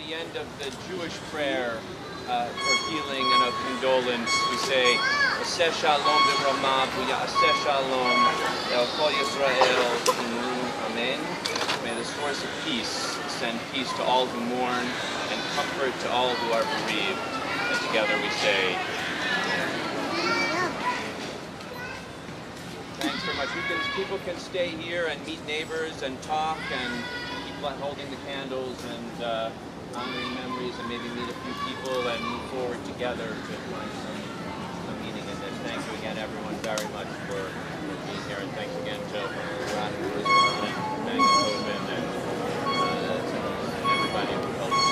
the end of the Jewish prayer for healing and of condolence, we say, Aseh Shalom B'Ramav V'Ya'aseh Shalom L'Kol Yisrael Imru Amen. May the source of peace send peace to all who mourn and comfort to all who are bereaved. And together we say, thanks very much. People can stay here and meet neighbors and talk and keep holding the candles and honoring memories and maybe meet a few people and move forward together to find some meaning in this. Thank you again, everyone, very much for being here, and thanks again to Brad and Maggie and everybody who helped us.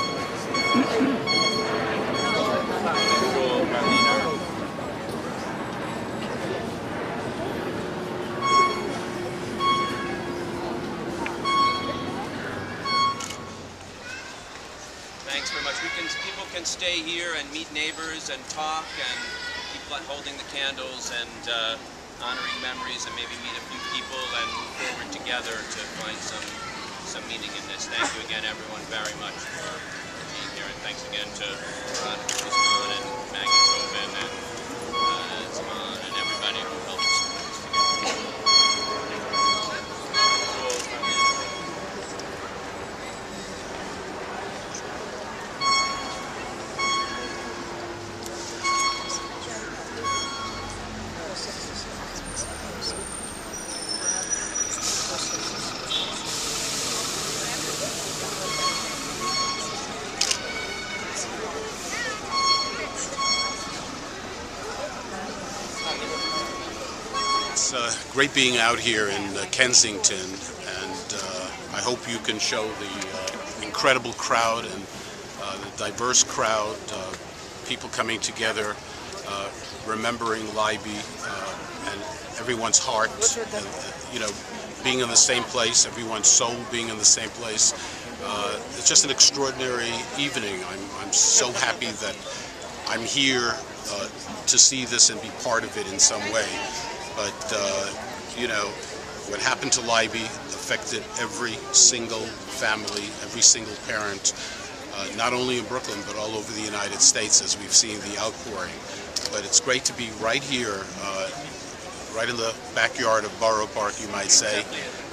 Thanks very much. People can stay here and meet neighbors and talk and keep holding the candles and honoring memories and maybe meet a few people and move forward together to find some meaning in this. Thank you again, everyone, very much for being here, and thanks again to Rod and Maggie Tobin and Zaman and everybody who helped us put this together. It's great being out here in Kensington, and I hope you can show the incredible crowd and the diverse crowd, people coming together, remembering Leiby and everyone's heart, being in the same place, everyone's soul being in the same place. It's just an extraordinary evening. I'm so happy that I'm here to see this and be part of it in some way. But, what happened to Leiby affected every single family, every single parent, not only in Brooklyn, but all over the United States, as we've seen the outpouring. But it's great to be right here, right in the backyard of Borough Park, you might say,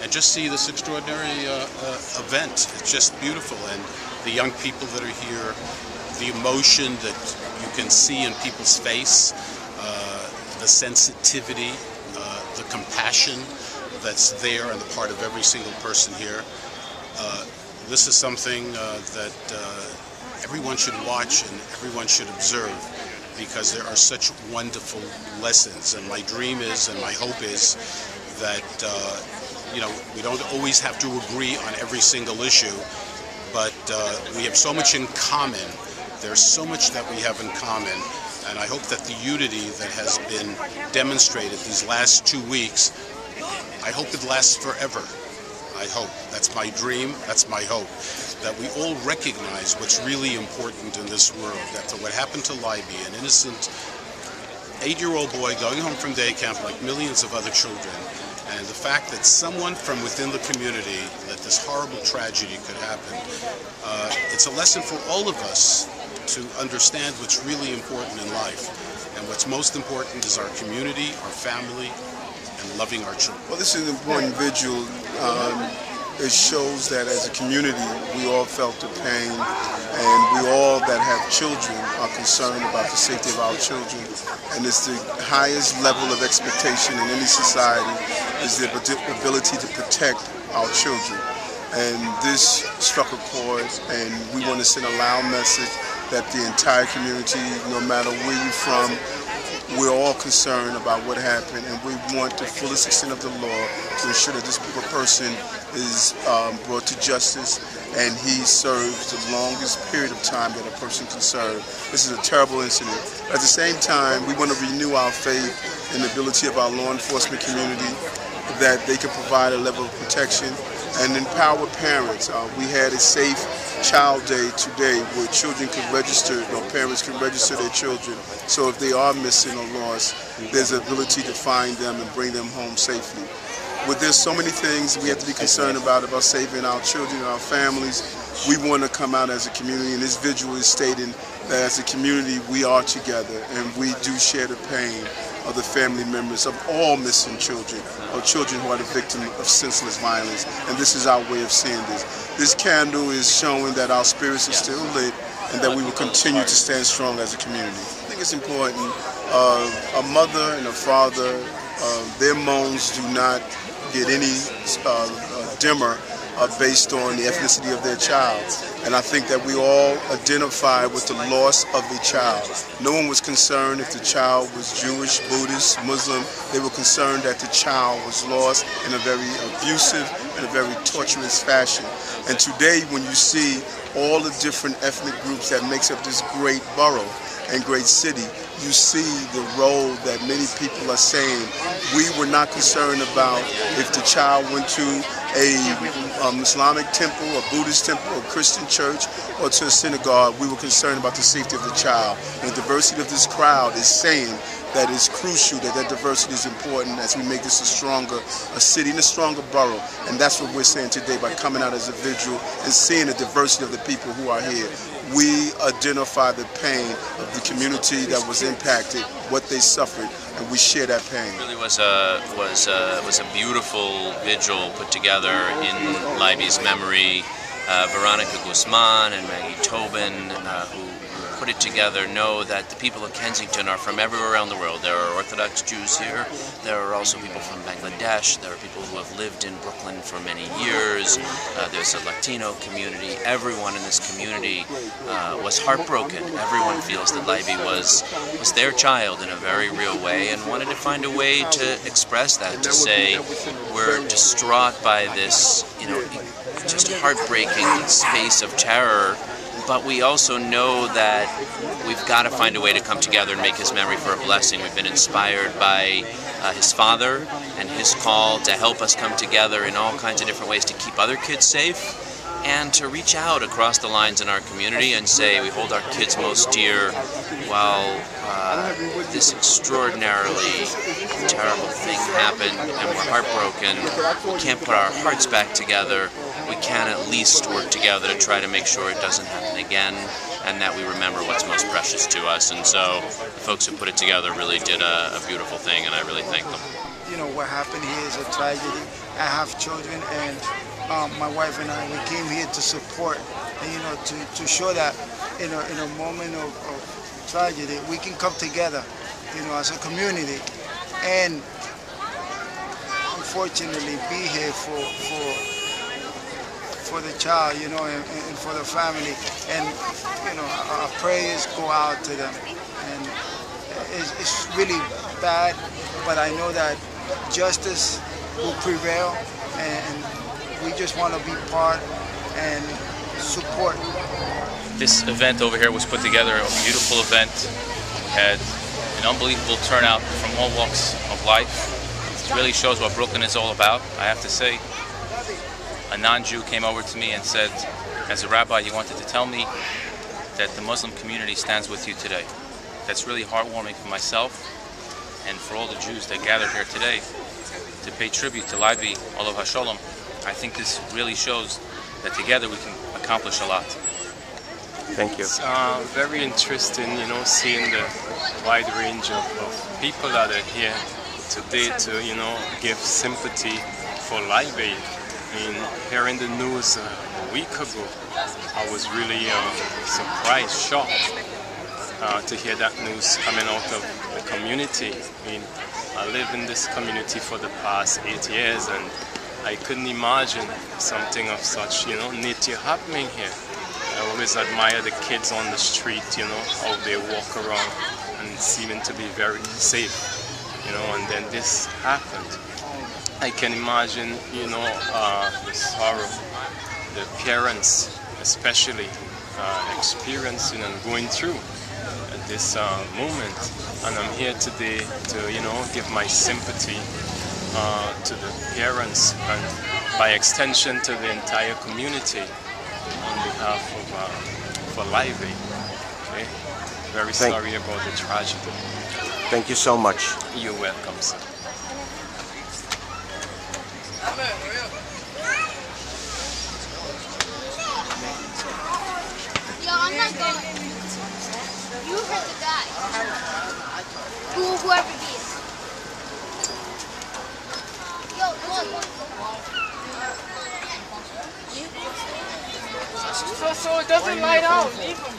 and just see this extraordinary event. It's just beautiful, and the young people that are here, the emotion that you can see in people's face, the sensitivity, the compassion that's there on the part of every single person here. This is something that everyone should watch and everyone should observe, because there are such wonderful lessons. And my dream is, and my hope is, that we don't always have to agree on every single issue, but we have so much in common. There's so much that we have in common. And I hope that the unity that has been demonstrated these last 2 weeks, I hope it lasts forever. I hope. That's my dream. That's my hope. That we all recognize what's really important in this world. That what happened to Leiby, an innocent 8-year-old boy going home from day camp like millions of other children, and the fact that someone from within the community, that this horrible tragedy could happen, it's a lesson for all of us to understand what's really important in life. And what's most important is our community, our family, and loving our children. Well, this is an important vigil. It shows that as a community, we all felt the pain, and we all that have children are concerned about the safety of our children. And it's the highest level of expectation in any society is the ability to protect our children. And this struck a chord, and we want to send a loud message that the entire community, no matter where you're from, we're all concerned about what happened, and we want the fullest extent of the law to ensure that this person is brought to justice and he serves the longest period of time that a person can serve. This is a terrible incident. At the same time, we want to renew our faith in the ability of our law enforcement community, that they can provide a level of protection and empower parents. We had a Safe Child Day today where children can register, parents can register their children. So if they are missing or lost, there's an ability to find them and bring them home safely. There's so many things we have to be concerned about saving our children and our families. we want to come out as a community, and this vigil is stating that as a community we are together and we do share the pain of the family members of all missing children, or children who are the victim of senseless violence. And this is our way of seeing this. This candle is showing that our spirits are still lit and that we will continue to stand strong as a community. I think it's important. A mother and a father, their moans do not get any dimmer based on the ethnicity of their child. And I think that we all identify with the loss of a child. No one was concerned if the child was Jewish, Buddhist, Muslim. They were concerned that the child was lost in a very abusive and a very torturous fashion. And today, when you see all the different ethnic groups that makes up this great borough and great city, you see the role that many people are saying. We were not concerned about if the child went to a Islamic temple, a Buddhist temple, a Christian church, or to a synagogue. We were concerned about the safety of the child. And the diversity of this crowd is saying that it's crucial, that diversity is important as we make this a city and a stronger borough. And that's what we're saying today by coming out as a vigil and seeing the diversity of the people who are here. We identify the pain of the community that was impacted, what they suffered, and we share that pain. It really was a beautiful vigil put together in Leiby's memory. Veronica Guzman and Maggie Tobin, who put it together, know that the people of Kensington are from everywhere around the world. There are Orthodox Jews here. There are also people from Bangladesh. There are people who have lived in Brooklyn for many years. There's a Latino community. Everyone in this community was heartbroken. Everyone feels that Leiby was their child in a very real way, and wanted to find a way to express that, to say we're distraught by this, just heartbreaking space of terror. But we also know that we've got to find a way to come together and make his memory for a blessing. We've been inspired by his father and his call to help us come together in all kinds of different ways to keep other kids safe, and to reach out across the lines in our community and say we hold our kids most dear while this extraordinarily terrible thing happened and we're heartbroken. We can't put our hearts back together. We can at least work together to try to make sure it doesn't happen again, and that we remember what's most precious to us. And so the folks who put it together really did a beautiful thing, and I really thank them. What happened here is a tragedy. I have children, and my wife and I, we came here to support, and to show that in a moment of tragedy, we can come together, as a community, and unfortunately be here for the child, and for the family. And, our prayers go out to them. And it's really bad, but I know that justice will prevail, and we just want to be part and support. This event over here was put together, a beautiful event. We had an unbelievable turnout from all walks of life. It really shows what Brooklyn is all about, I have to say. A non-Jew came over to me and said, as a rabbi, you wanted to tell me that the Muslim community stands with you today. That's really heartwarming for myself and for all the Jews that gathered here today to pay tribute to Leiby, Olav HaSholom. I think this really shows that together we can accomplish a lot. Thank you. It's very interesting, seeing the wide range of people that are here today to, give sympathy for Leiby. Hearing the news a week ago, I was really surprised, shocked to hear that news coming out of the community. I live in this community for the past 8 years, and I couldn't imagine something of such, nature happening here. I always admire the kids on the street, how they walk around and seeming to be very safe, and then this happened. I can imagine, the sorrow, the parents especially experiencing and going through this moment. And I'm here today to, give my sympathy to the parents and by extension to the entire community on behalf of for Leiby. Okay? Very sorry about the tragedy. Thank you so much. You're welcome, sir. You heard the guy. Whoever he is. Yo, look. So it doesn't light out. Leave him.